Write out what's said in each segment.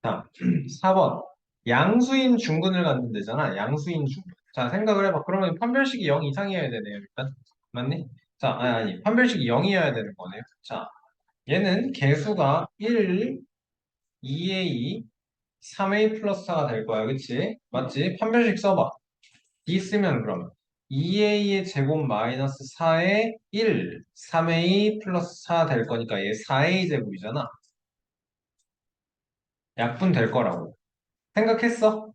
자, 4번. 양수인 중근을 갖는 데잖아. 양수인 중근. 자, 생각을 해봐. 그러면 판별식이 0 이상이어야 되네요, 일단. 맞니? 자, 아니. 판별식이 0이어야 되는 거네요. 자, 얘는 개수가 1, 2a, 3a 플러스 4가 될 거야. 그치? 맞지? 판별식 써봐. D 쓰면 그러면 2a의 제곱 마이너스 4의 1, 3a 플러스 4 될 거니까 얘 4a 제곱이잖아. 약분 될 거라고. 생각했어?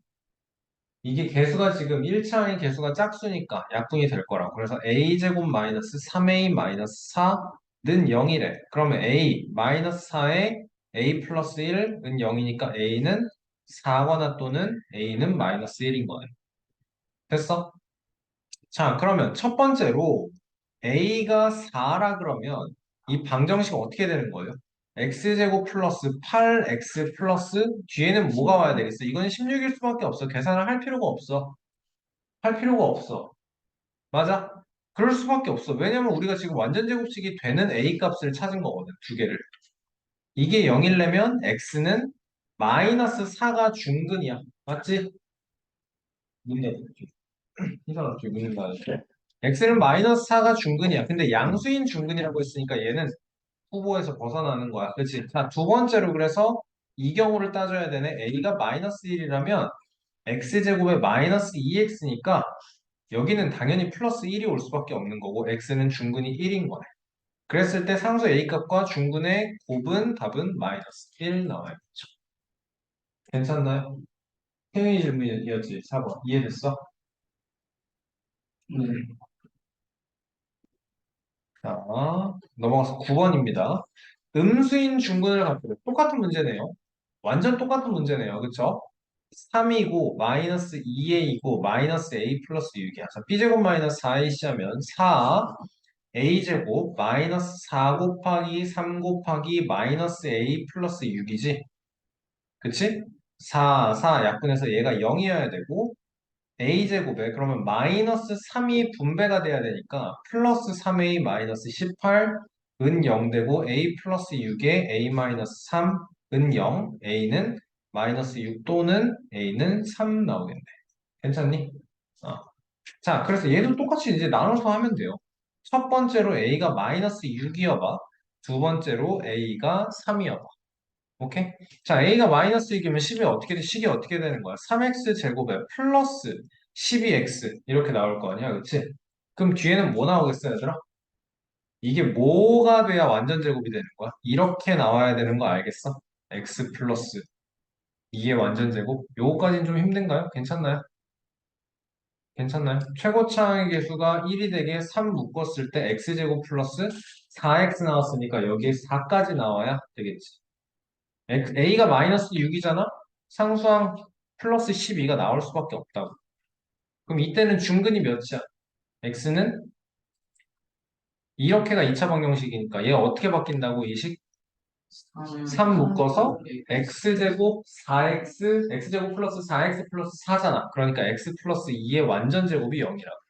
이게 개수가 지금 1차의 개수가 짝수니까 약분이 될 거라고. 그래서 a제곱 마이너스 3a 마이너스 4는 0이래. 그러면 a 마이너스 4에 a 플러스 1은 0이니까 a는 4거나 또는 a는 마이너스 1인 거네. 됐어? 자, 그러면 첫 번째로 a가 4라 그러면 이 방정식은 어떻게 되는 거예요? x제곱 플러스 8x 플러스 뒤에는 뭐가 와야 되겠어? 이건 16일 수밖에 없어. 계산을 할 필요가 없어. 할 필요가 없어. 맞아? 그럴 수밖에 없어. 왜냐면 우리가 지금 완전 제곱식이 되는 a 값을 찾은 거거든. 두 개를. 이게 0이려면 x는 마이너스 4가 중근이야. 맞지? 문제 이상 없지. 문제 맞았죠? x는 마이너스 4가 중근이야. 근데 양수인 중근이라고 했으니까 얘는 후보에서 벗어나는 거야. 그치? 자, 두 번째로 그래서 이 경우를 따져야 되네. a가 마이너스 1이라면 x제곱에 마이너스 2x니까 여기는 당연히 플러스 1이 올 수밖에 없는 거고 x는 중근이 1인 거네. 그랬을 때 상수 a값과 중근의 곱은 답은 마이너스 1 나와야겠죠. 괜찮나요? 태용이 질문이었지. 4번. 이해됐어? 음. 자, 넘어가서 9번입니다. 음수인 중근을 갖고 똑같은 문제네요. 완전 똑같은 문제네요. 그쵸? 3이고 마이너스 2a이고 마이너스 a 플러스 6이야. 자, b제곱 마이너스 4ac 하면 4 a제곱 마이너스 4 곱하기 3 곱하기 마이너스 a 플러스 6이지? 그치? 4 약분해서 얘가 0이어야 되고 a제곱에 그러면 마이너스 3이 분배가 돼야 되니까 플러스 3a 마이너스 18은 0 되고 a 플러스 6에 a 마이너스 3은 0 a는 마이너스 6 또는 a는 3 나오겠네. 괜찮니? 어. 자, 그래서 얘도 똑같이 이제 나눠서 하면 돼요. 첫 번째로 a가 마이너스 6이어봐. 두 번째로 a가 3이어봐. 오케이? 자, a가 마이너스 6이면 10이 어떻게, 식이 어떻게 되는 거야? 3x 제곱에 플러스 12x 이렇게 나올 거 아니야, 그치? 그럼 뒤에는 뭐 나오겠어, 얘들아? 이게 뭐가 돼야 완전 제곱이 되는 거야? 이렇게 나와야 되는 거 알겠어? x 플러스 2의 완전 제곱? 요거까지는 좀 힘든가요? 괜찮나요? 괜찮나요? 최고차항의 개수가 1이 되게 3 묶었을 때 x제곱 플러스 4x 나왔으니까 여기에 4까지 나와야 되겠지. a가 마이너스 6이잖아? 상수항 플러스 12가 나올 수밖에 없다고. 그럼 이때는 중근이 몇이야? x는 이렇게가 2차 방정식이니까 얘 어떻게 바뀐다고 이 식? 3 묶어서 x제곱 4x x제곱 플러스 4x 플러스 4잖아. 그러니까 x 플러스 2의 완전 제곱이 0이라고.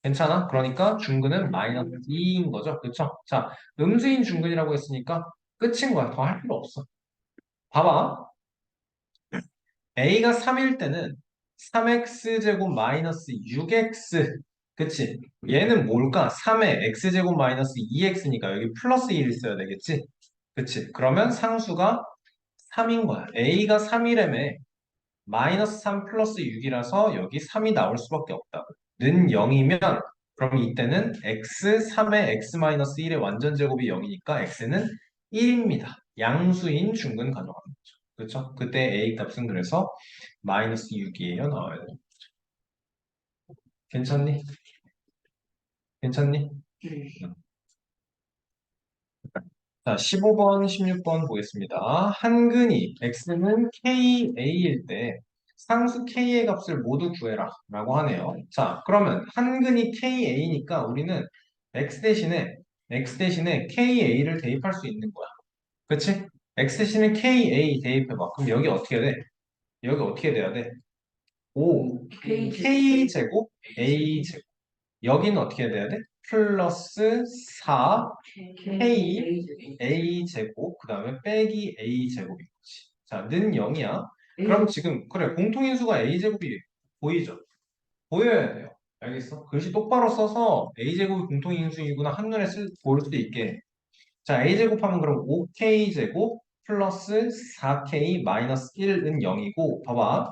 괜찮아? 그러니까 중근은 마이너스 2인 거죠. 그쵸? 자, 음수인 중근이라고 했으니까 끝인 거야. 더 할 필요 없어. 봐봐. a가 3일 때는 3x제곱 마이너스 6x 그치? 얘는 뭘까? 3에 x제곱 마이너스 2x니까 여기 플러스 1 있어야 되겠지? 그치? 그러면 상수가 3인 거야. a가 3이라며 마이너스 3 플러스 6이라서 여기 3이 나올 수밖에 없다고. 는 0이면 그럼 이때는 x 3의 x 마이너스 1의 완전 제곱이 0이니까 x는 1입니다. 양수인 중근 가져가는 거죠. 그렇죠? 그때 a 값은 그래서 마이너스 6이에요. 나와야 돼. 괜찮니? 괜찮니? 응. 자, 15번, 16번 보겠습니다. 한근이 x는 ka일 때 상수 k의 값을 모두 구해라 라고 하네요. 자, 그러면 한근이 ka니까 우리는 x 대신에 ka를 대입할 수 있는 거야. 그치? x 대신에 ka 대입해봐. 그럼 여기 어떻게 돼? 여기 어떻게 돼야 돼? 5 k제곱 a제곱. 여기는 어떻게 돼야 돼? 플러스 4 k a 제곱 그 다음에 빼기 a 제곱인 거지. 자, 는 0이야. 그럼 지금, 그래, 공통인수가 a제곱이 보이죠? 보여야 돼요. 알겠어? 글씨 똑바로 써서 a제곱이 공통인수이구나 한눈에 볼 수 있게. 자, a제곱 하면 그럼 5k제곱 플러스 4k 마이너스 1은 0이고, 봐봐.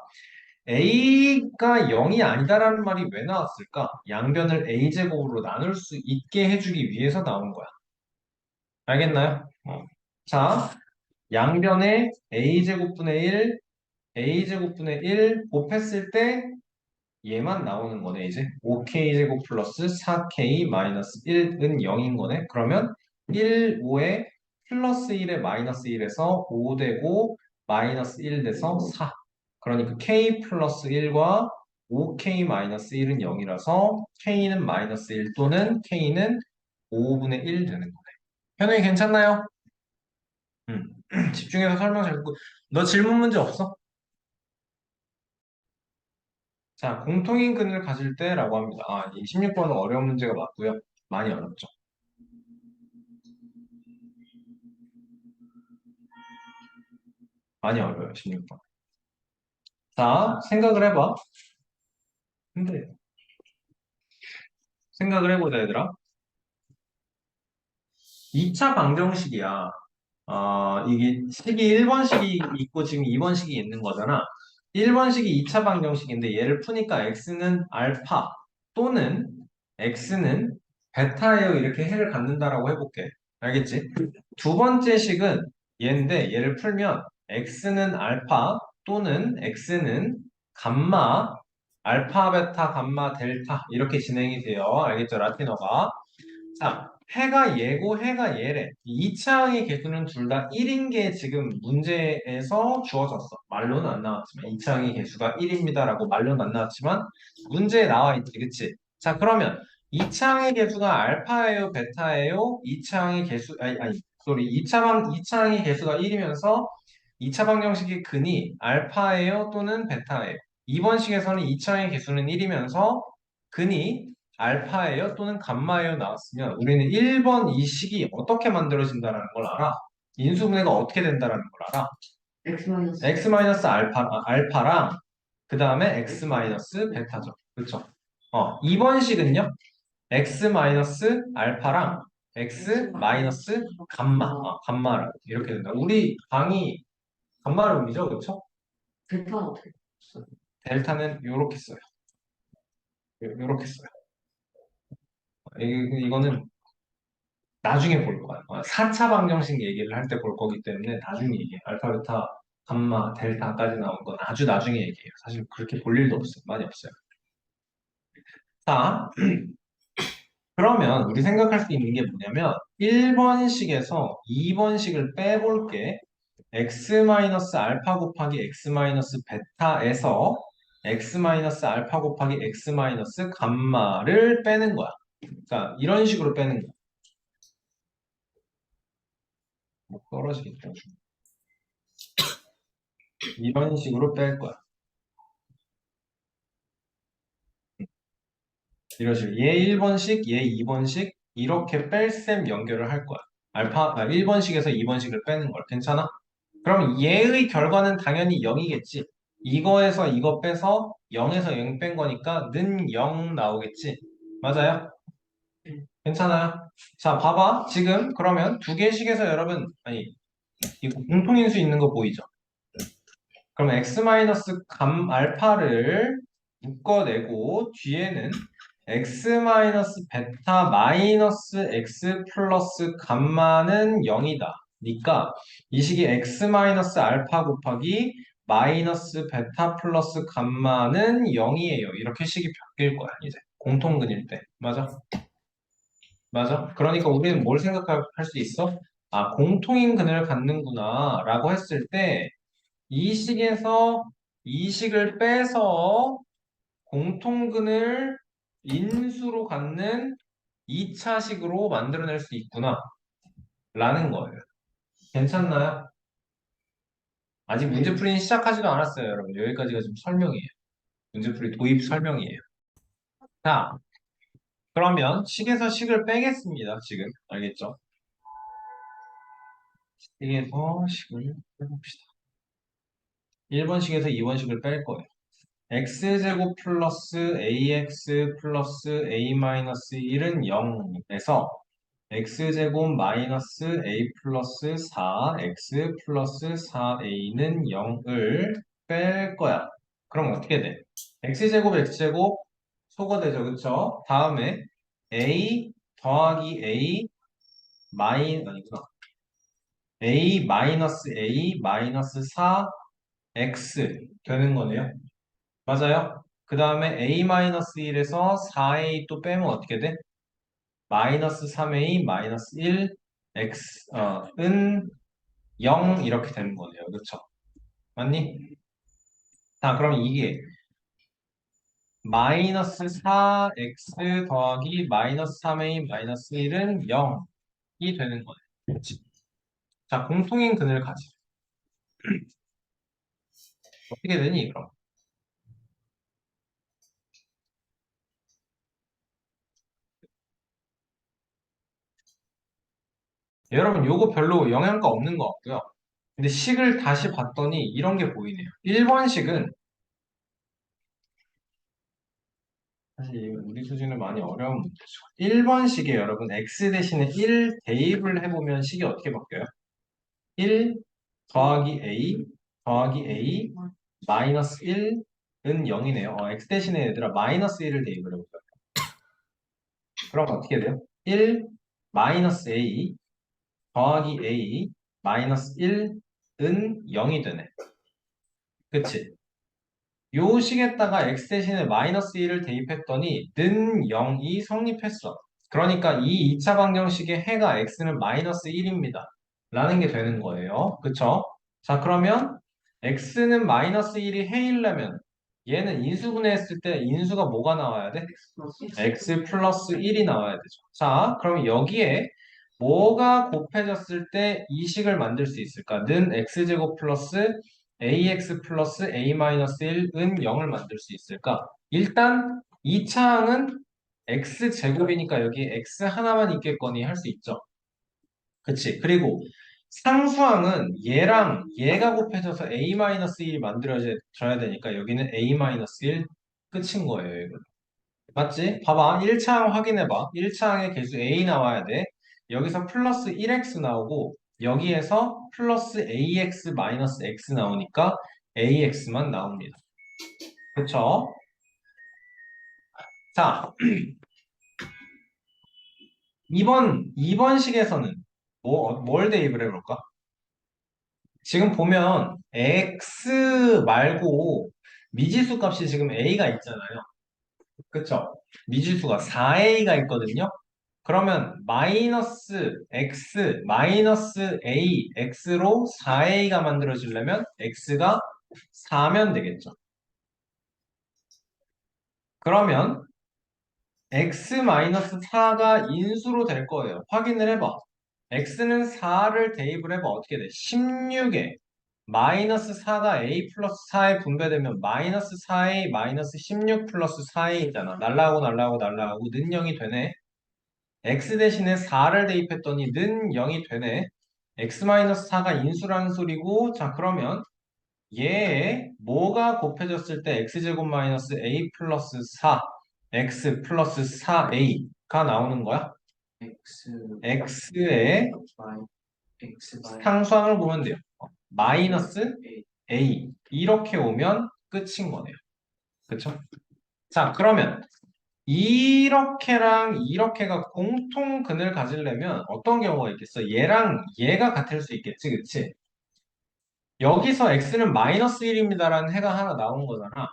a가 0이 아니다라는 말이 왜 나왔을까? 양변을 a제곱으로 나눌 수 있게 해주기 위해서 나온 거야. 알겠나요? 자, 양변에 a제곱분의 1, a제곱분의 1 곱했을 때 얘만 나오는 거네, 이제. 5k제곱 플러스 4k 마이너스 1은 0인 거네. 그러면 1, 5에 플러스 1에 마이너스 1에서 5 되고 마이너스 1 돼서 4. 그러니까 k 플러스 1과 5k 마이너스 1은 0이라서 k는 마이너스 1 또는 k는 5분의 1 되는 거네. 현우이 괜찮나요? 집중해서 설명 잘 듣고. 너 질문 문제 없어? 자, 공통인근을 가질 때라고 합니다. 아, 이 16번은 어려운 문제가 맞고요. 많이 어렵죠. 많이 어려워요, 16번. 자, 생각을 해봐. 근데 생각을 해보자, 얘들아. 2차 방정식이야. 이게 식이 1번식이 있고 지금 2번식이 있는 거잖아. 1번식이 2차 방정식인데 얘를 푸니까 x는 알파 또는 x는 베타예요. 이렇게 해를 갖는다라고 해볼게. 알겠지? 두 번째 식은 얘인데 얘를 풀면 x는 알파 또는 x는 감마, 알파, 베타, 감마, 델타 이렇게 진행이 돼요. 알겠죠? 라틴어가. 자, 해가 얘고 해가 얘래. 이 차항의 개수는 둘 다 1인 게 지금 문제에서 주어졌어. 말로는 안 나왔지만 이 차항의 개수가 1입니다라고 말로는 안 나왔지만 문제에 나와 있지, 그치? 자, 그러면 이 차항의 개수가 알파예요, 베타예요? 이 차항의 개수 아니, 소리. 이 차항의 개수가 1이면서 2차 방정식의 근이 알파예요, 또는 베타예요? 이번 식에서는 이 차항의 개수는 1이면서 근이 알파예요 또는 감마예요 나왔으면 우리는 1번 이 식이 어떻게 만들어진다는 걸 알아? 인수분해가 어떻게 된다는 걸 알아? x 마이너스 알파랑 그 다음에 x 마이너스 베타죠. 그렇죠? 2번 식은요? x 마이너스 알파랑 x 마이너스 감마, 감마라고 이렇게 된다. 우리 방이 감마를 옮기죠, 그렇죠? 델타는 어떻게? 델타는 요렇게 써요. 요렇게 써요. 이거는 나중에 볼 거야. 4차 방정식 얘기를 할 때 볼 거기 때문에 나중에 얘기해. 알파, 베타, 감마, 델타까지 나온 건 아주 나중에 얘기해요. 사실 그렇게 볼 일도 없어요. 많이 없어요. 자, 그러면 우리 생각할 수 있는 게 뭐냐면 1번식에서 2번식을 빼볼게. x-알파 곱하기 x-베타에서 x-알파 곱하기 x-감마를 빼는 거야. 그러니까 이런 식으로 빼는 거야. 뭐 떨어지겠다. 이런 식으로 뺄 거야. 이런 식으로 얘 1번식, 얘 2번식 이렇게 뺄셈 연결을 할 거야. 1번식에서 2번식을 빼는 걸. 괜찮아? 그럼 얘의 결과는 당연히 0이겠지. 이거에서 이거 빼서 0에서 0 뺀 거니까 는 0 나오겠지. 맞아요? 괜찮아요? 자, 봐봐. 지금 그러면 두 개씩에서 여러분, 아니, 이거 공통인수 있는 거 보이죠? 그럼 x-감 알파를 묶어내고 뒤에는 x-베타 마이너스 x 플러스 감마는 0이다. 니까 이 식이 x-알파 곱하기 마이너스 베타 플러스 감마는 0이에요. 이렇게 식이 바뀔 거야, 이제. 공통근일 때. 맞아? 맞아? 그러니까 우리는 뭘 생각할 수 있어? 아, 공통인 근을 갖는구나 라고 했을 때 이 식에서 이 식을 빼서 공통근을 인수로 갖는 2차식으로 만들어낼 수 있구나 라는 거예요. 괜찮나요? 아직 문제풀이는 시작하지도 않았어요, 여러분. 여기까지가 지금 설명이에요. 문제풀이 도입 설명이에요. 자, 그러면 식에서 식을 빼겠습니다. 지금 알겠죠? 식에서 식을 빼봅시다. 1번식에서 2번식을 뺄 거예요. x제곱 플러스 ax 플러스 a 마이너스 1은 0에서 x제곱 마이너스 a 플러스 4x 플러스 4a는 0을 뺄 거야. 그럼 어떻게 돼? x제곱 x제곱 소거되죠, 그쵸? 다음에 a 더하기 a 아니구나. a 마이너스 a 마이너스 4x 되는 거네요. 맞아요? 그 다음에 a-1에서 4a 또 빼면 어떻게 돼? 마이너스 3a 마이너스 1 x 은 0 이렇게 되는 거네요. 그렇죠? 맞니? 자, 그럼 이게 마이너스 4x 더하기 마이너스 3a 마이너스 1은 0이 되는 거예요. 그렇지? 자, 공통인 근을 가지. 어떻게 되니, 그럼? 여러분, 요거 별로 영향가 없는 것 같고요. 근데 식을 다시 봤더니 이런 게 보이네요. 1번식은 사실 우리 수준은 많이 어려운 문제죠. 1번식에 여러분 x 대신에 1 대입을 해보면 식이 어떻게 바뀌어요? 1 더하기 a 더하기 a 마이너스 1은 0이네요. x 대신에 얘들아 마이너스 1을 대입을 해볼까요? 그럼 어떻게 돼요? 1 마이너스 a 더하기 a 마이너스 1은 0이 되네. 그치? 요 식에다가 x 대신에 마이너스 1을 대입했더니 는 0이 성립했어. 그러니까 이 2차 방정식의 해가 x는 마이너스 1입니다. 라는 게 되는 거예요. 그쵸? 자, 그러면 x는 마이너스 1이 해이려면 얘는 인수분해했을 때 인수가 뭐가 나와야 돼? x 플러스 1이 나와야 되죠. 자, 그럼 여기에 뭐가 곱해졌을 때 이 식을 만들 수 있을까? 는 x제곱 플러스 ax 플러스 a 마이너스 1은 0을 만들 수 있을까? 일단 2차항은 x제곱이니까 여기 x 하나만 있겠거니 할 수 있죠. 그치? 그리고 상수항은 얘랑 얘가 곱해져서 a-1이 만들어져야 되니까 여기는 a-1 끝인 거예요. 이거. 맞지? 봐봐. 1차항 확인해봐. 1차항의 개수 a 나와야 돼. 여기서 플러스 1x 나오고 여기에서 플러스 ax 마이너스 x 나오니까 ax만 나옵니다. 그쵸? 자, 2번식에서는 뭘 대입을 해볼까? 지금 보면 x 말고 미지수 값이 지금 a가 있잖아요. 그쵸? 미지수가 4a가 있거든요. 그러면 마이너스 x 마이너스 a x로 4a가 만들어지려면 x가 4면 되겠죠. 그러면 x 마이너스 4가 인수로 될 거예요. 확인을 해봐. x는 4를 대입을 해봐. 어떻게 돼? 16에 마이너스 4가 a 플러스 4에 분배되면 마이너스 4a 마이너스 16 플러스 4a잖아. 날라가고 날라가고 날라가고 는 0이 되네. x 대신에 4를 대입했더니 는 0이 되네. x-4가 인수라는 소리고 자 그러면 얘에 뭐가 곱해졌을 때 x제곱 마이너스 a 플러스 4 x 플러스 4a가 나오는 거야? X x의 Y X Y 상수항을 보면 돼요. 마이너스 A a 이렇게 오면 끝인 거네요. 그쵸? 자 그러면 이렇게랑 이렇게가 공통근을 가지려면 어떤 경우가 있겠어? 얘랑 얘가 같을 수 있겠지, 그치? 여기서 x는 마이너스 1입니다라는 해가 하나 나온 거잖아.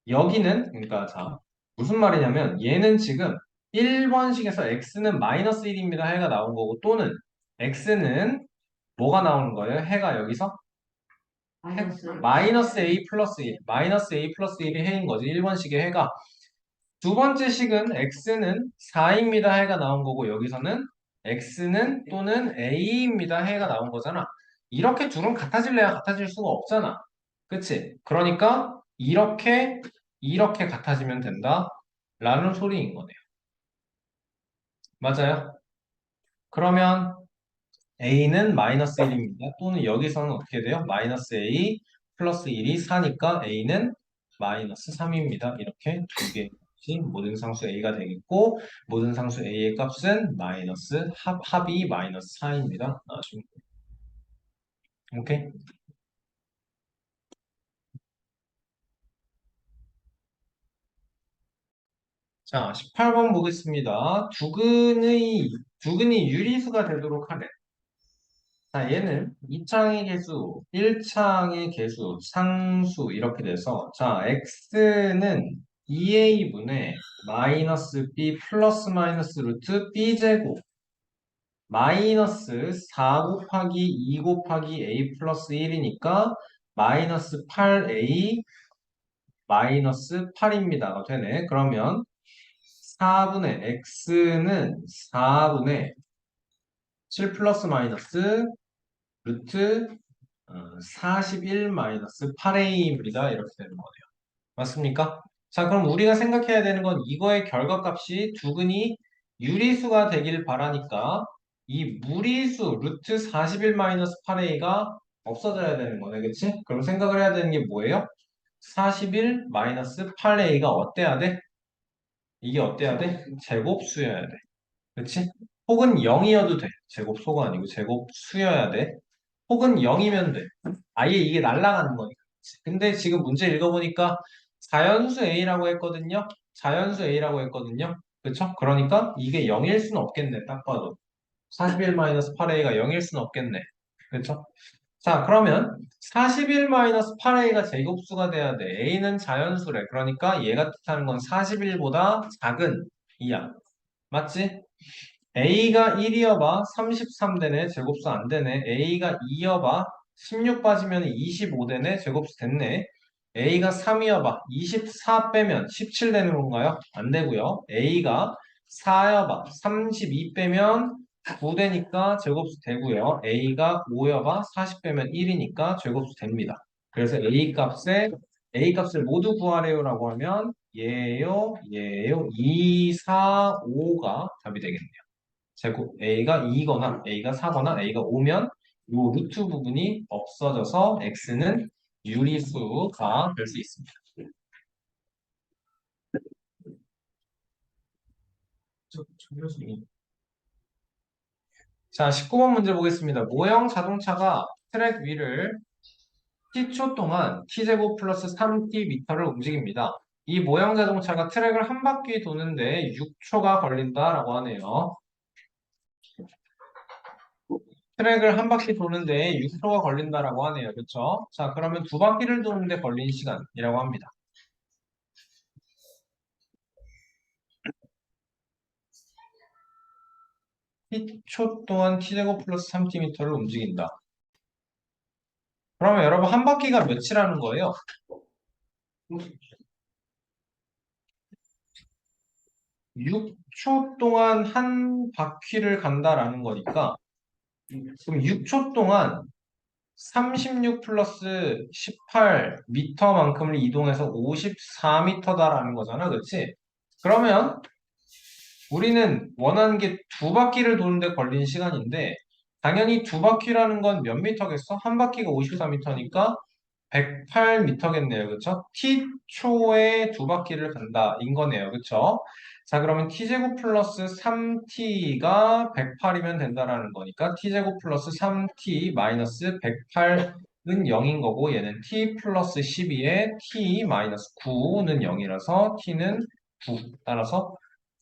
여기는, 그러니까 자, 무슨 말이냐면 얘는 지금 1번식에서 x는 마이너스 1입니다 해가 나온 거고 또는 x는 뭐가 나오는 거예요? 해가 여기서 마이너스 a 플러스 1, 마이너스 a 플러스 1이 해인 거지. 1번식의 해가. 두 번째 식은 x는 4입니다 해가 나온 거고 여기서는 x는 또는 a입니다 해가 나온 거잖아. 이렇게 둘은 같아질래야 같아질 수가 없잖아. 그치? 그러니까 이렇게 같아지면 된다 라는 소리인 거네요. 맞아요? 그러면 a는 마이너스 1입니다. 또는 여기서는 어떻게 돼요? 마이너스 a 플러스 1이 4니까 a는 마이너스 3입니다. 이렇게 두 개씩 모든 상수 a가 되겠고 모든 상수 a의 값은 마이너스 합이 마이너스 4입니다. 오케이? 자, 18번 보겠습니다. 두근이 유리수가 되도록 하래. 자, 얘는 2창의 개수, 1창의 개수, 상수 이렇게 돼서 자, x는 2a분의 마이너스 b 플러스 마이너스 루트 b제곱 마이너스 4 곱하기 2 곱하기 a 플러스 1이니까 마이너스 8a 마이너스 8입니다가 되네. 그러면 4분의 x는 4분의 7 플러스 마이너스 루트 41 마이너스 8a입니다. 이렇게 되는 거네요. 맞습니까? 자, 그럼 우리가 생각해야 되는 건 이거의 결과값이 두근이 유리수가 되길 바라니까 이 무리수 루트 41 마이너스 8a가 없어져야 되는 거네. 그치? 그럼 생각을 해야 되는 게 뭐예요? 41 마이너스 8a가 어때야 돼? 이게 어때야 돼? 제곱수여야 돼. 그치? 혹은 0이어도 돼. 제곱소가 아니고 제곱수여야 돼. 혹은 0이면 돼. 아예 이게 날아가는 거니까. 근데 지금 문제 읽어보니까 자연수 A라고 했거든요. 자연수 A라고 했거든요. 그쵸? 그러니까 이게 0일 수는 없겠네. 딱 봐도. 41-8A가 0일 수는 없겠네. 그쵸? 자, 그러면 41-8A가 제곱수가 돼야 돼. A는 자연수래. 그러니까 얘가 뜻하는 건 41보다 작은 이야. 맞지? A가 1이어봐 33 되네. 제곱수 안 되네. A가 2여봐 16 빠지면 25 되네. 제곱수 됐네. A가 3이어봐 24 빼면 17 되는 건가요? 안 되고요. A가 4여봐 32 빼면 9 되니까 제곱수 되고요. A가 5여봐 40 빼면 1이니까 제곱수 됩니다. 그래서 A 값을 모두 구하래요라고 하면 얘요 2, 4, 5가 답이 되겠네요. 제곱 A가 2거나 A가 4거나 A가 5면 이 루트 부분이 없어져서 X는 유리수가 될 수 있습니다. 자, 19번 문제 보겠습니다. 모형 자동차가 트랙 위를 t초 동안 t제곱 플러스 3t 미터를 움직입니다. 이 모형 자동차가 트랙을 한 바퀴 도는데 6초가 걸린다라고 하네요. 트랙을 한 바퀴 도는데 6초가 걸린다라고 하네요. 그렇죠? 자, 그러면 두 바퀴를 도는데 걸린 시간이라고 합니다. t초 동안 t제곱 플러스 3t를 움직인다. 그러면 여러분 한 바퀴가 몇이라는 거예요? 6초 동안 한 바퀴를 간다라는 거니까 그럼 6초 동안 36 플러스 18 미터만큼을 이동해서 54 미터다라는 거잖아. 그렇지? 그러면 우리는 원하는 게 두 바퀴를 도는데 걸린 시간인데 당연히 두 바퀴라는 건 몇 미터겠어? 한 바퀴가 54미터니까 108m겠네요. 그쵸? t초에 두 바퀴를 간다. 인 거네요. 그쵸? 자, 그러면 t제곱 플러스 3t가 108이면 된다라는 거니까 t제곱 플러스 3t 마이너스 108은 0인 거고 얘는 t 플러스 12에 t 마이너스 9는 0이라서 t는 9. 따라서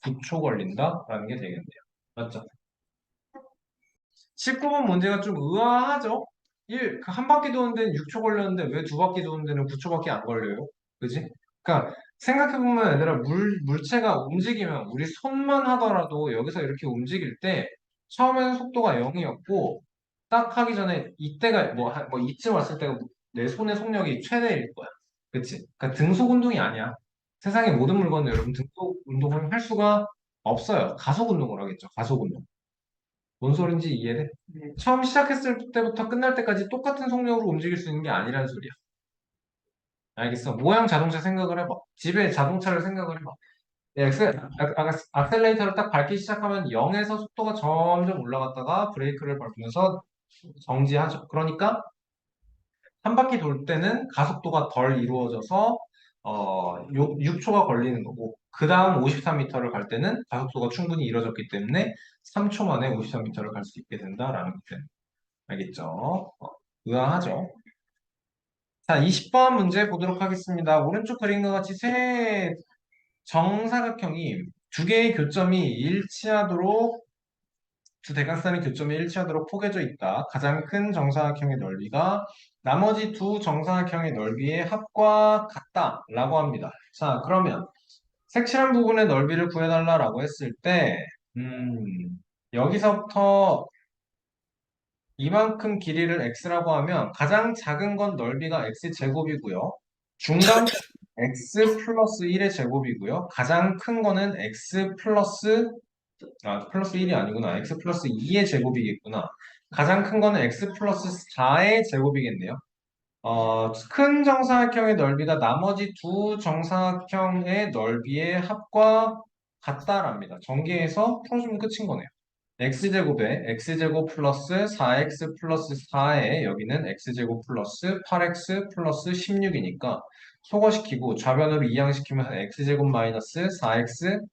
9초 걸린다라는 게 되겠네요. 맞죠? 19번 문제가 좀 의아하죠? 한 바퀴 도는 데는 6초 걸렸는데 왜 두 바퀴 도는 데는 9초밖에 안 걸려요? 그지? 그러니까 생각해보면 얘들아 물체가 움직이면 우리 손만 하더라도 여기서 이렇게 움직일 때 처음에는 속도가 0이었고 딱 하기 전에 이때가 뭐 이쯤 왔을 때가 내 손의 속력이 최대일 거야. 그치? 그러니까 등속 운동이 아니야. 세상의 모든 물건은 여러분 등속 운동을 할 수가 없어요. 가속 운동을 하겠죠. 가속 운동. 뭔 소린지 이해돼? 처음 시작했을 때부터 끝날 때까지 똑같은 속력으로 움직일 수 있는 게 아니란 소리야. 알겠어? 모양 자동차 생각을 해봐. 집에 자동차를 생각을 해봐. 악셀레이터를 딱 밟기 시작하면 0에서 속도가 점점 올라갔다가 브레이크를 밟으면서 정지하죠. 그러니까 한 바퀴 돌 때는 가속도가 덜 이루어져서 6초가 걸리는 거고 그 다음 53m를 갈 때는 가속도가 충분히 이루어졌기 때문에 3초 만에 53m를 갈 수 있게 된다라는 거죠. 알겠죠? 의아하죠? 자, 20번 문제 보도록 하겠습니다. 오른쪽 그림과 같이 세 정사각형이 두 개의 교점이 일치하도록 두 대각선의 교점이 일치하도록 포개져 있다. 가장 큰 정사각형의 넓이가 나머지 두 정사각형의 넓이의 합과 같다라고 합니다. 자, 그러면 색칠한 부분의 넓이를 구해달라라고 했을 때, 여기서부터 이만큼 길이를 x라고 하면 가장 작은 건 넓이가 x제곱이고요. 중간 x 플러스 1의 제곱이고요. 가장 큰 거는 x 플러스 1이 아니구나. x 플러스 2의 제곱이겠구나. 가장 큰 거는 x 플러스 4의 제곱이겠네요. 큰 정사각형의 넓이가 나머지 두 정사각형의 넓이의 합과 같다랍니다. 전개해서 풀어주면 끝인 거네요. x제곱에 x제곱 플러스 4x 플러스 4에 여기는 x제곱 플러스 8x 플러스 16이니까 소거시키고 좌변으로 이항시키면서 x제곱 마이너스 4x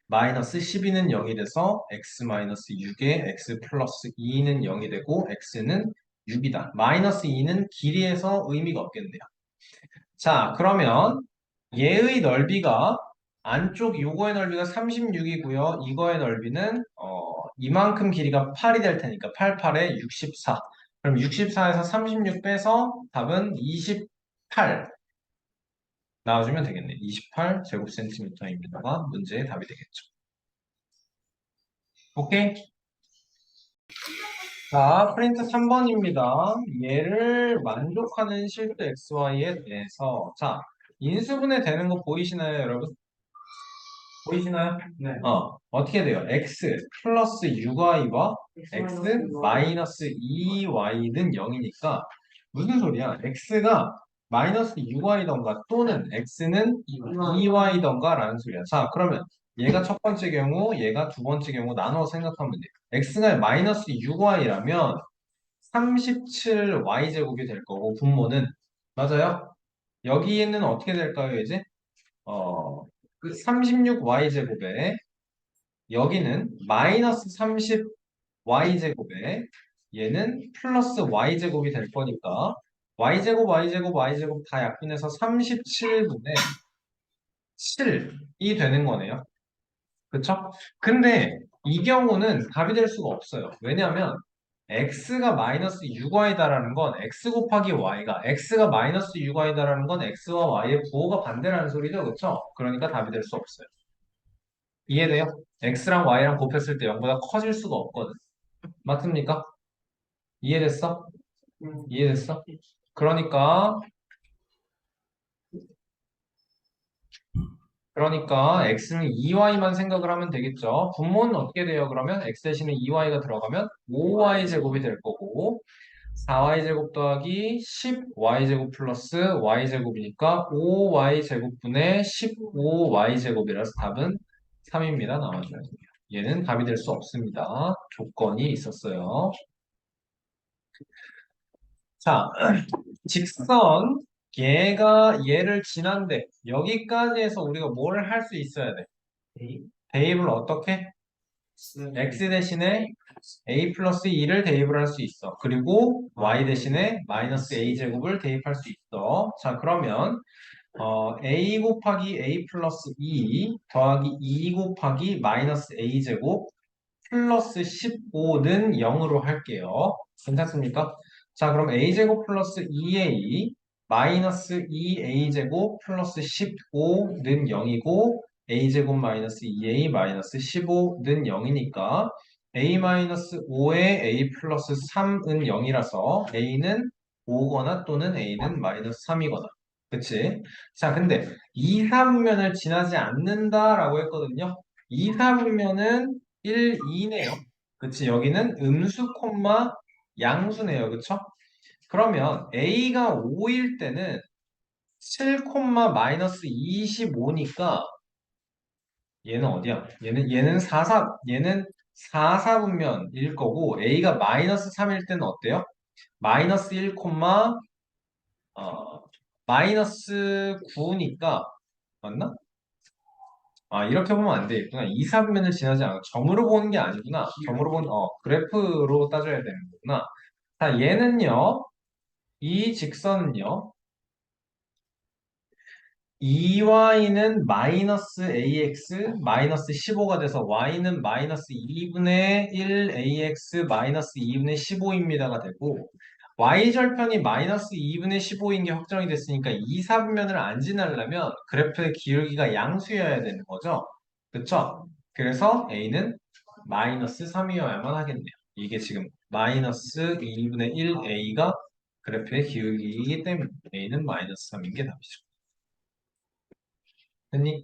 마이너스 12는 0이 돼서 x 마이너스 6에 x 플러스 2는 0이 되고 x는 6이다. 마이너스 2는 길이에서 의미가 없겠네요. 자, 그러면 얘의 넓이가 안쪽 요거의 넓이가 36이고요. 이거의 넓이는 이만큼 길이가 8이 될 테니까 88에 64. 그럼 64에서 36 빼서 답은 28 나와주면 되겠네. 28 제곱센티미터입니다가 문제의 답이 되겠죠. 오케이? 자, 프린트 3번입니다. 얘를 만족하는 실수 XY에 대해서 자, 인수분해 되는 거 보이시나요, 여러분? 보이시나요? 네. 어떻게 돼요? x 플러스 6y와 x 마이너스 2y는 0이니까 무슨 소리야? x가 마이너스 6y던가 또는 x는 2y던가 라는 소리야. 자, 그러면 얘가 첫 번째 경우, 얘가 두 번째 경우 나눠 생각하면 돼. x가 마이너스 6y라면 37y제곱이 될 거고 분모는 맞아요? 여기에는 어떻게 될까요, 이제? 그 36y제곱에 여기는 마이너스 30y제곱에 얘는 플러스 y제곱이 될 거니까 y제곱, y제곱, y제곱 다 약분해서 37분의 7이 되는 거네요. 그쵸? 근데 이 경우는 답이 될 수가 없어요. 왜냐하면 x가 마이너스 6y다라는 건 x 곱하기 y가 x가 마이너스 6y다라는 건 x와 y의 부호가 반대라는 소리죠. 그쵸? 그러니까 답이 될 수 없어요. 이해돼요? x랑 y랑 곱했을 때 0보다 커질 수가 없거든. 맞습니까? 이해됐어? 이해됐어? 그러니까 x는 2y만 생각을 하면 되겠죠. 분모는 어떻게 돼요? 그러면 x 대신에 2y가 들어가면 5y제곱이 될 거고 4y제곱 더하기 10y제곱 플러스 y제곱이니까 5y제곱분의 15y제곱이라서 답은 3입니다. 나와줘요. 얘는 답이 될 수 없습니다. 조건이 있었어요. 자, 직선 얘가 얘를 지난데 여기까지 해서 우리가 뭘 할 수 있어야 돼? 대입을 어떻게? x 대신에 a 플러스 2를 대입을 할 수 있어. 그리고 y 대신에 마이너스 a 제곱을 대입할 수 있어. 자, 그러면 a 곱하기 a 플러스 2 더하기 2 곱하기 마이너스 a 제곱 플러스 15는 0으로 할게요. 괜찮습니까? 자, 그럼 a제곱 플러스 2a 마이너스 2a제곱 플러스 15는 0이고 a제곱 마이너스 2a 마이너스 15는 0이니까 a 마이너스 5에 a 플러스 3은 0이라서 a는 5거나 또는 a는 마이너스 3이거나 그치? 자, 근데 2, 4분면을 지나지 않는다라고 했거든요. 2, 4분면은 1, 2네요. 그치? 여기는 음수, 콤마, 양수네요. 그쵸? 그러면 A가 5일 때는 7, 마이너스 25니까 얘는 어디야? 얘는 4, 4분면일 거고 A가 마이너스 3일 때는 어때요? 마이너스 1, 마이너스 9니까, 맞나? 아, 이렇게 보면 안 되겠구나. 이사분면을 지나지 않아. 점으로 보는 게 아니구나. 점으로 보는, 그래프로 따져야 되는 거구나. 자, 얘는요, 이 직선은요, 2y는 마이너스 ax 마이너스 15가 돼서 y는 마이너스 2분의 1 ax 마이너스 2분의 15입니다가 되고 y절편이 마이너스 2분의 15인 게 확정이 됐으니까 이 사분면을 안 지나려면 그래프의 기울기가 양수여야 되는 거죠. 그쵸? 그래서 a는 마이너스 3이어야만 하겠네요. 이게 지금 마이너스 2분의 1 a가 그래프의 기울기이기 때문에 a는 마이너스 3인 게 답이죠. 됐니?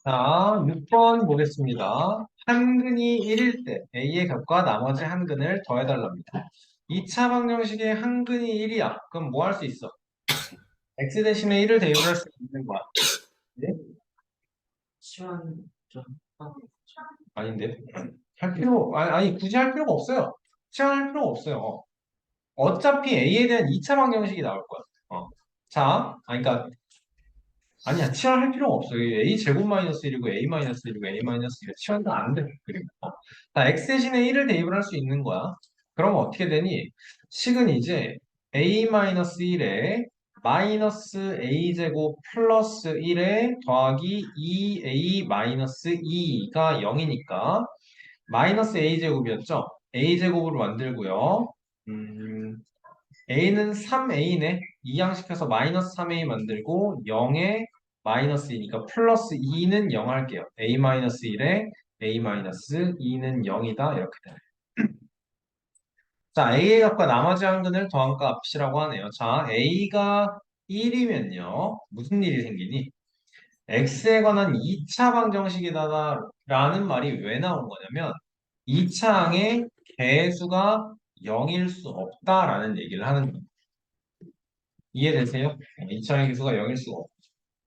자, 6번 보겠습니다. 한근이 1일 때 A의 값과 나머지 한근을 더해달랍니다. 2차 방정식의 한근이 1이야. 그럼 뭐 할 수 있어? x 대신에 1을 대입할 수 있는 거야. 네? 시간 좀 하고. 아닌데? 아니, 굳이 할 필요가 없어요. 시험할 필요가 없어요. 어차피 A에 대한 2차 방정식이 나올 거야. 자, 그러니까 아니야, 치환할 필요가 없어요. a 제곱 마이너스 1이고 a 마이너스 1이고 a 마이너스 1이 치환도 안 돼. 그리고 자, x 대신에 1을 대입을 할 수 있는 거야. 그러면 어떻게 되니? 식은 이제 a 마이너스 1에 마이너스 a 제곱 플러스 1에 더하기 2a 마이너스 2가 0이니까 마이너스 a 제곱이었죠? a 제곱으로 만들고요. 음, a는 3a네. 이항시켜서 마이너스 3a 만들고 0에 마이너스 2니까 플러스 2는 0 할게요. a 마이너스 1에 a 마이너스 2는 0이다. 이렇게 되네. 자, a의 값과 나머지 한근을 더한 값이라고 하네요. 자, a가 1이면요. 무슨 일이 생기니? x에 관한 2차 방정식이다라는 말이 왜 나온 거냐면 2차 항의 개수가 0일 수 없다라는 얘기를 하는 거예요. 이해되세요? 2차의 기수가 0일 수가 없고.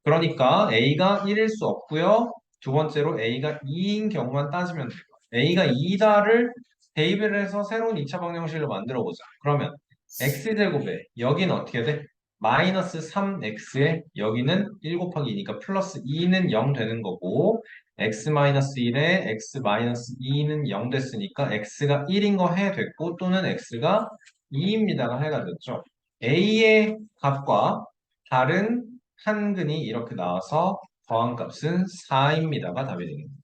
그러니까 A가 1일 수 없고요. 두 번째로 A가 2인 경우만 따지면 돼요. A가 2다를 대입을 해서 새로운 2차 방정식을 만들어 보자. 그러면 X제곱에 여기는 어떻게 돼? 마이너스 3X에 여기는 1 곱하기 2니까 플러스 2는 0 되는 거고 X 마이너스 1에 X 마이너스 2는 0 됐으니까 X가 1인 거 해 됐고 또는 X가 2입니다가 해가 됐죠. A의 값과 다른 한근이 이렇게 나와서 더한 값은 4입니다가 답이 되겠습니다.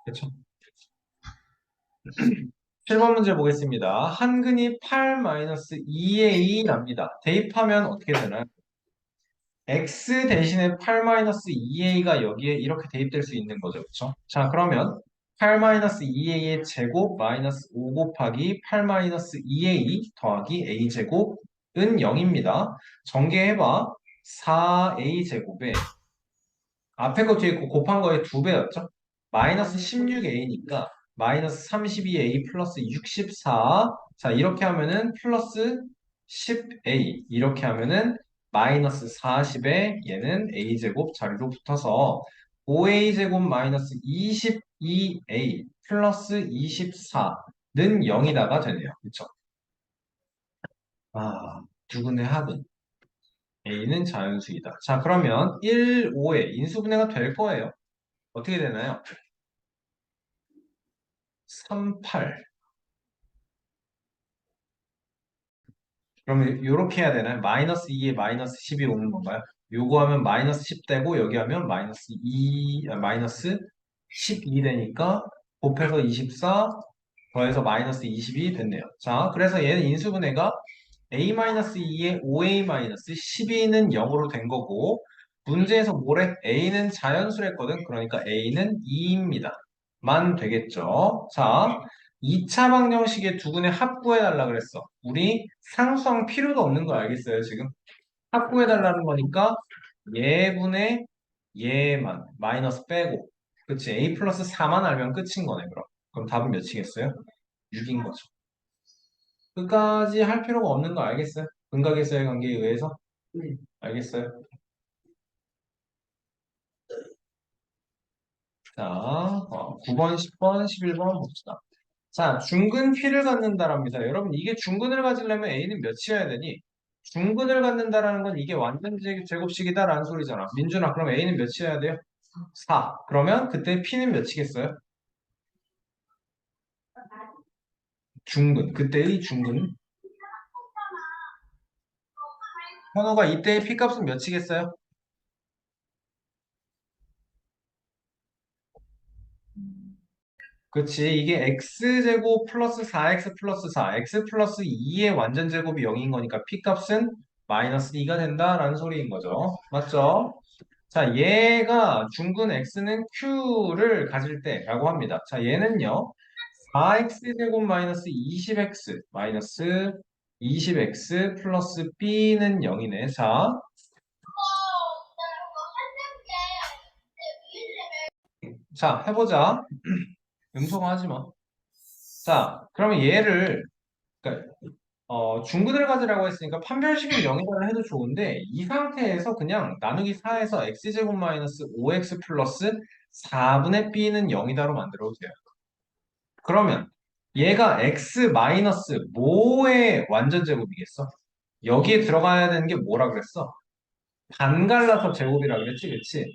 그렇죠? 7번 문제 보겠습니다. 한근이 8-2a랍니다. 대입하면 어떻게 되나요? x 대신에 8-2a가 여기에 이렇게 대입될 수 있는 거죠. 그렇죠? 자, 그러면 8-2a의 제곱 마이너스 5 곱하기 8-2a 더하기 a 제곱은 0입니다. 전개해봐. 4a 제곱에 앞에 거 뒤에 거 곱한 거의 2배였죠? 마이너스 16a니까 마이너스 32a 플러스 64. 자, 이렇게 하면은 플러스 10a. 이렇게 하면은 마이너스 40에 얘는 a제곱 자리로 붙어서 5a제곱 마이너스 22a 플러스 24는 0이다가 되네요. 그쵸? 두근의 합은 a는 자연수이다. 자, 그러면 1, 5에 인수분해가 될 거예요. 어떻게 되나요? 3, 8. 그러면 이렇게 해야 되나요? 마이너스 2에 마이너스 10이 오는 건가요? 요거 하면 마이너스 10 되고 여기 하면 마이너스 12 되니까 곱해서 24 더해서 마이너스 20이 됐네요. 자, 그래서 얘는 인수분해가 a-2에 5a-12는 0으로 된 거고 문제에서 뭐래? a는 자연수랬거든. 그러니까 a는 2입니다. 만 되겠죠. 자, 2차 방정식의 두근의 합 구해달라 그랬어. 우리 상수항 필요도 없는 거 알겠어요, 지금? 합 구해달라는 거니까 얘분의 얘만 마이너스 빼고 그치? a 플러스 4만 알면 끝인 거네, 그럼. 그럼 답은 몇이겠어요? 6인 거죠. 끝까지 할 필요가 없는 거 알겠어요? 근각의수의 관계에 의해서? 네. 알겠어요? 자, 9번, 10번, 11번 봅시다. 자, 중근 P를 갖는다랍니다. 여러분, 이게 중근을 가지려면 A는 몇이어야 되니? 중근을 갖는다라는 건 이게 완전 제곱식이다라는 소리잖아. 민준아, 그럼 A는 몇이어야 돼요? 4. 그러면 그때 P는 몇이겠어요? 중근. 그때의 중근. 현우가 이때의 P값은 몇이겠어요? 그치. 이게 x제곱 플러스 4x 플러스 4, x 플러스 2의 완전 제곱이 0인 거니까 p값은 마이너스 2가 된다라는 소리인 거죠. 맞죠? 자, 얘가 중근 x는 q를 가질 때라고 합니다. 자, 얘는요. 4x제곱 마이너스 20x 마이너스 20x 플러스 b는 0이네. 자, 해보자. 음소거하지 마. 자, 그러면 얘를 그러니까 중근을 가지라고 했으니까 판별식은 0이라 해도 좋은데 이 상태에서 그냥 나누기 4에서 x제곱 마이너스 5x 플러스 4분의 b는 0이다로 만들어도 돼요. 그러면 얘가 x 마이너스 뭐의 완전 제곱이겠어? 여기에 들어가야 되는 게 뭐라 그랬어? 반갈라서 제곱이라 그랬지, 그치?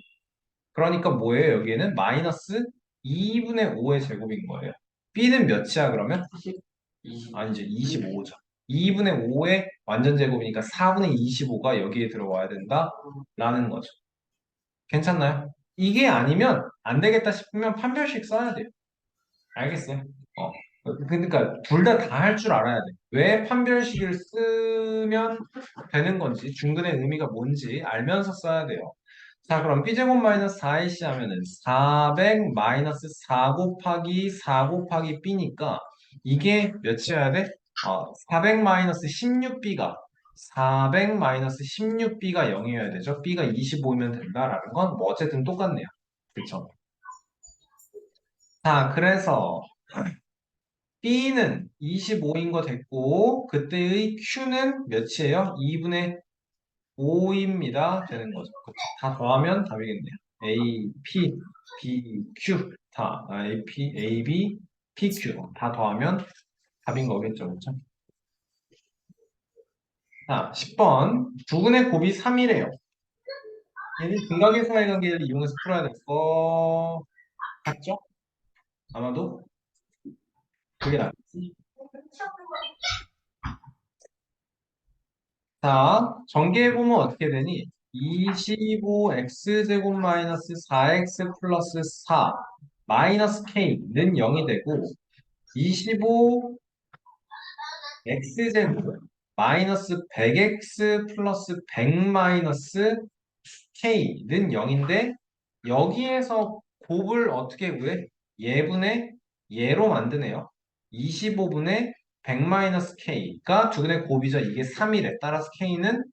그러니까 뭐예요? 여기에는 마이너스 2분의 5의 제곱인 거예요. b는 몇이야 그러면? 20. 아니지, 25죠. 2분의 5의 완전 제곱이니까 4분의 25가 여기에 들어와야 된다라는 거죠. 괜찮나요? 이게 아니면 안 되겠다 싶으면 판별식 써야 돼요. 알겠어요? 어. 그러니까 둘 다 다 할 줄 알아야 돼. 왜 판별식을 쓰면 되는 건지, 중근의 의미가 뭔지 알면서 써야 돼요. 자, 그럼 b제곱 마이너스 4ac 하면은 400 마이너스 4 곱하기 4 곱하기 b니까 이게 몇이어야 돼? 400 마이너스 16b가 400 마이너스 16b가 0이어야 되죠. b가 25면 된다라는 건 뭐 어쨌든 똑같네요. 그렇죠? 자, 그래서 B는 25인 거 됐고 그때의 Q는 몇이에요? 2분의 5입니다. 되는 거죠. 그쵸? 다 더하면 답이겠네요. A, P, B, Q A, P, A, B, P, Q 다 더하면 답인 거겠죠. 그렇죠? 자, 10번 두근의 곱이 3이래요. 얘는 근각의 사이관계를 이용해서 풀어야 될 거 같죠? 아마도 그게 낫지. 자, 전개해보면 어떻게 되니? 25x제곱 마이너스 4x 플러스 4 마이너스 k는 0이 되고 25x제곱 마이너스 100x 플러스 100 마이너스 k는 0인데 여기에서 곱을 어떻게 구해? 예분의 예로 만드네요. 25분의 100-K가 두근의 곱이죠. 이게 3이래. 따라서 K는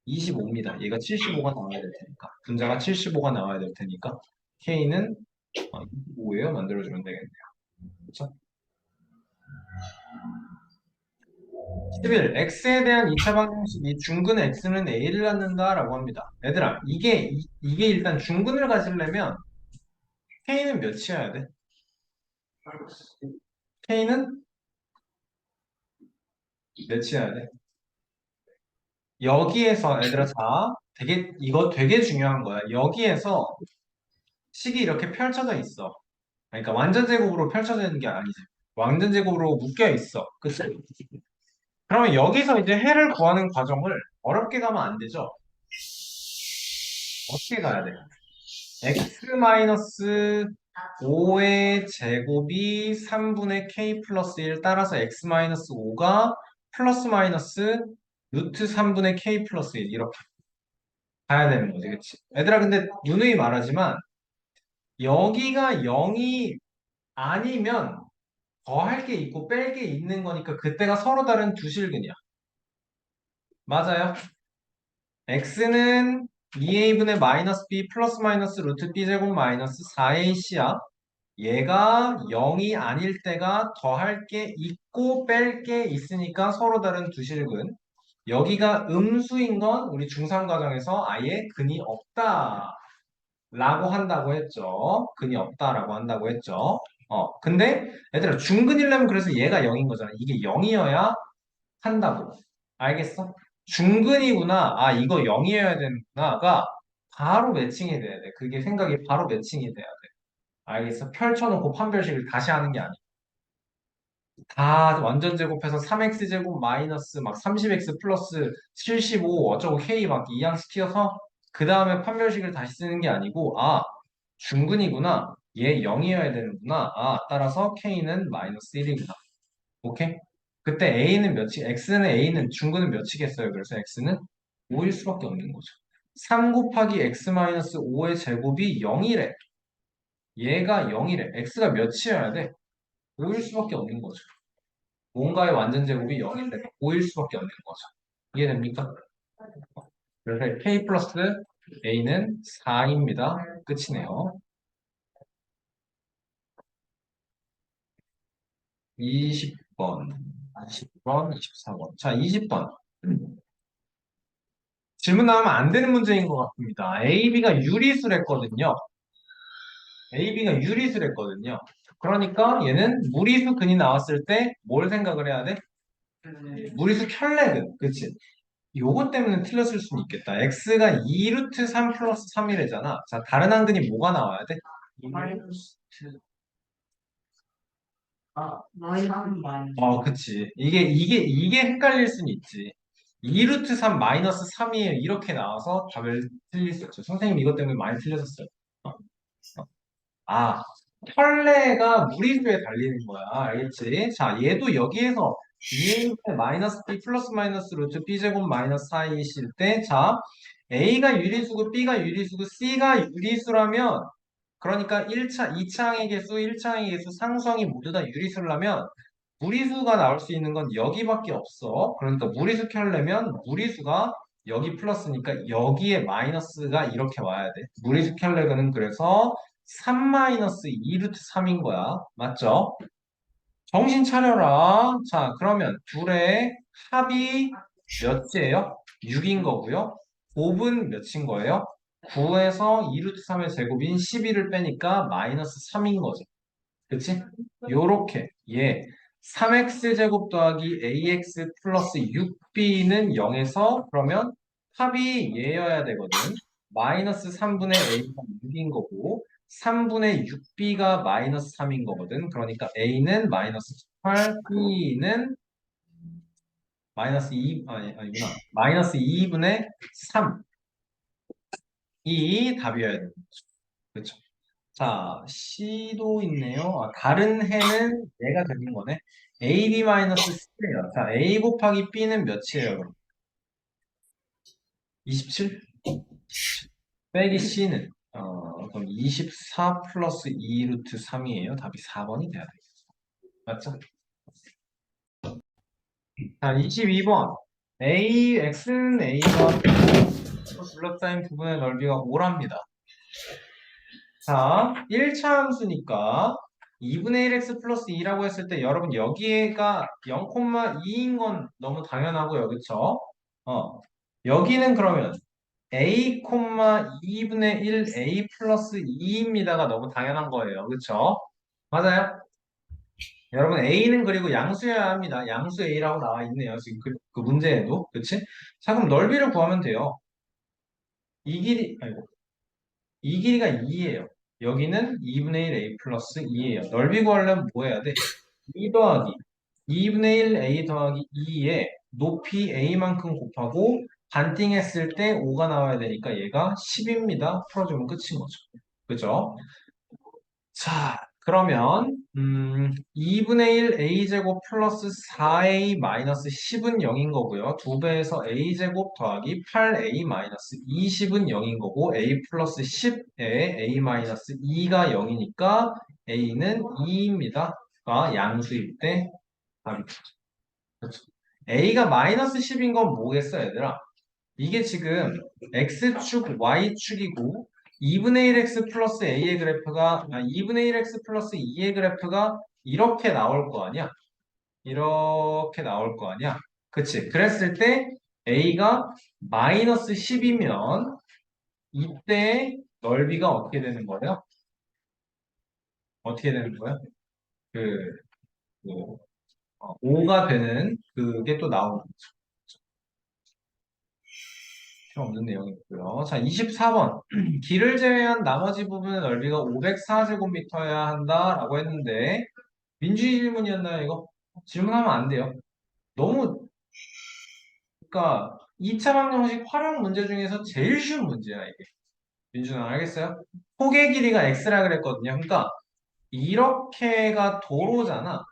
25입니다. 얘가 75가 나와야 될 테니까. 분자가 75가 나와야 될 테니까 K는 25예요. 만들어주면 되겠네요. 그렇죠? 11. X에 대한 2차 방정식이 중근 X는 A를 갖는다라고 합니다. 얘들아, 이게 일단 중근을 가지려면 K는 몇이어야 돼? K는 몇이어야 돼? 여기에서 얘들아 자 이거 되게 중요한 거야. 여기에서 식이 이렇게 펼쳐져 있어. 그러니까 완전 제곱으로 펼쳐져 있는 게 아니지. 완전 제곱으로 묶여 있어. 그치? 그러면 여기서 이제 해를 구하는 과정을 어렵게 가면 안 되죠. 어떻게 가야 돼? x-5의 제곱이 3분의 k 플러스 1 따라서 x-5가 플러스 마이너스 루트 3분의 k 플러스 1 이렇게 가야 되는 거지, 그치? 얘들아, 근데 누누이 말하지만 여기가 0이 아니면 더할 게 있고 뺄 게 있는 거니까 그때가 서로 다른 두 실근이야. 맞아요? x는 2a분의 마이너스 b 플러스 마이너스 루트 b 제곱 마이너스 4ac야. 얘가 0이 아닐 때가 더할 게 있고 뺄 게 있으니까 서로 다른 두 실근. 여기가 음수인 건 우리 중3 과정에서 아예 근이 없다. 라고 한다고 했죠. 근이 없다라고 한다고 했죠. 근데 얘들아 중근이려면 그래서 얘가 0인 거잖아. 이게 0이어야 한다고. 알겠어? 중근이구나. 아, 이거 0이어야 되는구나가 바로 매칭이 돼야 돼. 그게 생각이 바로 매칭이 돼야 돼. 알겠어? 펼쳐놓고 판별식을 다시 하는 게 아니야. 다 완전 제곱해서 3x 제곱 마이너스 막 30x 플러스 75 어쩌고 k 막 이항 시켜서 그 다음에 판별식을 다시 쓰는 게 아니고 아 중근이구나 얘 0이어야 되는구나 아 따라서 k는 마이너스 1이구나 오케이? 그때 a는 몇이 x는 a는 중근은 몇이겠어요? 그래서 x는 5일 수밖에 없는 거죠 3 곱하기 x 마이너스 5의 제곱이 0이래 얘가 0이래 x가 몇이어야 돼? 5일 수밖에 없는 거죠 뭔가의 완전 제곱이 0인데 5일 수밖에 없는 거죠. 이해됩니까? 그래서 k 플러스 a는 4입니다. 끝이네요. 20번, 20번, 24번. 자, 20번. 질문 나오면 안 되는 문제인 것 같습니다. AB가 유리수랬거든요. AB가 유리수랬거든요. 그러니까 얘는 무리수근이 나왔을 때 뭘 생각을 해야 돼? 무리수 켤레근. 그치? 요것 때문에 틀렸을 수는 있겠다. x가 2루트 3 플러스 3이래잖아. 자, 다른 한근이 뭐가 나와야 돼? 마이너스 마이너스 그치. 이게 헷갈릴 수는 있지. 2루트 3 마이너스 3이에요. 이렇게 나와서 답을 틀릴 수 있죠. 선생님 이것 때문에 많이 틀렸었어요. 어, 어. 아, 혈내가 무리수에 달리는 거야. 알겠지? 자, 얘도 여기에서 2a분의 마이너스 b 플러스 마이너스 루트 b제곱 마이너스 4이실 때, 자, a가 유리수고 b가 유리수고 c가 유리수라면, 그러니까 1차, 2차항의 개수, 1차항의 개수, 상수항이 모두 다 유리수라면, 무리수가 나올 수 있는 건 여기밖에 없어. 그러니까 무리수 켤려면 무리수가 여기 플러스니까 여기에 마이너스가 이렇게 와야 돼. 무리수 켤려면 그래서 3-2 루트 3인 거야. 맞죠? 정신 차려라. 자, 그러면 둘의 합이 몇이에요? 6인 거고요. 곱은 몇인 거예요? 9에서 2 루트 3의 제곱인 12를 빼니까 마이너스 3인 거죠. 그치? 요렇게 예 3x 제곱 더하기 ax 플러스 6b는 0에서 그러면 합이 얘여야 되거든. 마이너스 3분의 a가 6인 거고 3분의 6b가 마이너스 3인 거거든. 그러니까 a는 마이너스 18, b는 마이너스 2, 아니구나. 마이너스 2분의 3. 이 답이어야 돼. 그렇죠? 자, C도 있네요. 아, 다른 해는 얘가 되는 거네. AB-C예요. 자, A 곱하기 B는 몇이에요? 그럼? 27? 빼기 C는 그럼 24 플러스 2 루트 3이에요. 답이 4번이 돼야 되겠죠. 맞죠? 자, 22번. X는 A가 둘러싸인 부분의 넓이가 5랍니다. 자, 1차 함수니까 2분의 1x 플러스 2라고 했을 때 여러분 여기가 0,2인 건 너무 당연하고요. 그쵸? 여기는 그러면 a, 2분의 1 a 플러스 2입니다가 너무 당연한 거예요. 그쵸? 맞아요? 여러분 a는 그리고 양수여야 합니다. 양수 a라고 나와 있네요. 지금 그 문제에도. 그치? 자, 그럼 넓이를 구하면 돼요. 이 길이, 아이고. 이 길이가 2예요. 여기는 2분의 1 a 플러스 2예요. 넓이 구하려면 뭐 해야 돼? 2 더하기 2분의 1 a 더하기 2에 높이 a만큼 곱하고 반띵했을 때 5가 나와야 되니까 얘가 10입니다. 풀어주면 끝인 거죠. 그죠? 자, 그러면 2분의 1 a제곱 플러스 4a 마이너스 10은 0인 거고요. 2배에서 a제곱 더하기 8a 마이너스 20은 0인 거고 a 플러스 10에 a 마이너스 2가 0이니까 a는 2입니다. 가 양수일 때 답이 그렇죠. a가 마이너스 10인 건 뭐겠어, 얘들아? 이게 지금 x축, y축이고 2분의 1x 플러스 a의 그래프가 2분의 1x 플러스 2의 그래프가 이렇게 나올 거 아니야? 이렇게 나올 거 아니야? 그치? 그랬을 때 a가 마이너스 10이면 이때 넓이가 어떻게 되는 거예요? 어떻게 되는 거예요? 그, 그 5가 되는 그게 또 나오는 거죠. 필요 없는 내용이고요. 자, 24번. 길을 제외한 나머지 부분의 넓이가 504제곱미터여야 한다라고 했는데 민주주의 질문이었나요, 이거? 질문하면 안 돼요. 너무 그러니까 2차 방정식 활용 문제 중에서 제일 쉬운 문제야, 이게. 민준아, 알겠어요? 폭의 길이가 x라 그랬거든요. 그러니까 이렇게가 도로잖아.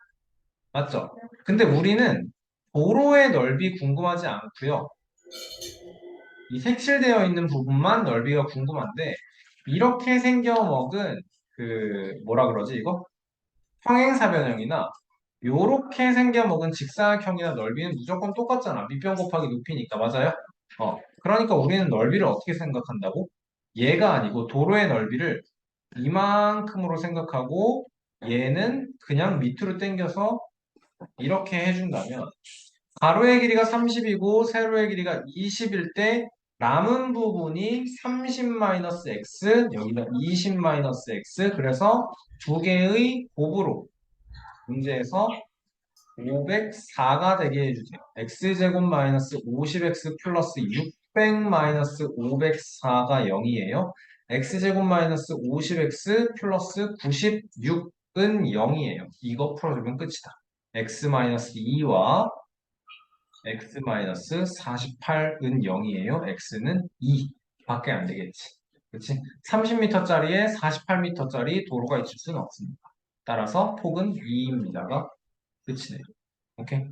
맞죠? 근데 우리는 도로의 넓이 궁금하지 않고요. 이 색칠되어 있는 부분만 넓이가 궁금한데 이렇게 생겨 먹은 그 뭐라 그러지 이거? 평행사변형이나 요렇게 생겨 먹은 직사각형이나 넓이는 무조건 똑같잖아. 밑변 곱하기 높이니까 맞아요? 그러니까 우리는 넓이를 어떻게 생각한다고? 얘가 아니고 도로의 넓이를 이만큼으로 생각하고 얘는 그냥 밑으로 당겨서 이렇게 해준다면 가로의 길이가 30이고 세로의 길이가 20일 때 남은 부분이 30-x 여기가 20-x 그래서 두 개의 곱으로 문제에서 504가 되게 해주세요. x제곱 마이너스 50x 플러스 600 마이너스 504가 0이에요. x제곱 마이너스 50x 플러스 96은 0이에요. 이거 풀어주면 끝이다. x 마이너스 2와 x 마이너스 48은 0이에요. x는 2 밖에 안 되겠지. 그치? 30m짜리에 48m짜리 도로가 있을 수는 없습니다. 따라서 폭은 2입니다가 끝이네요. 오케이?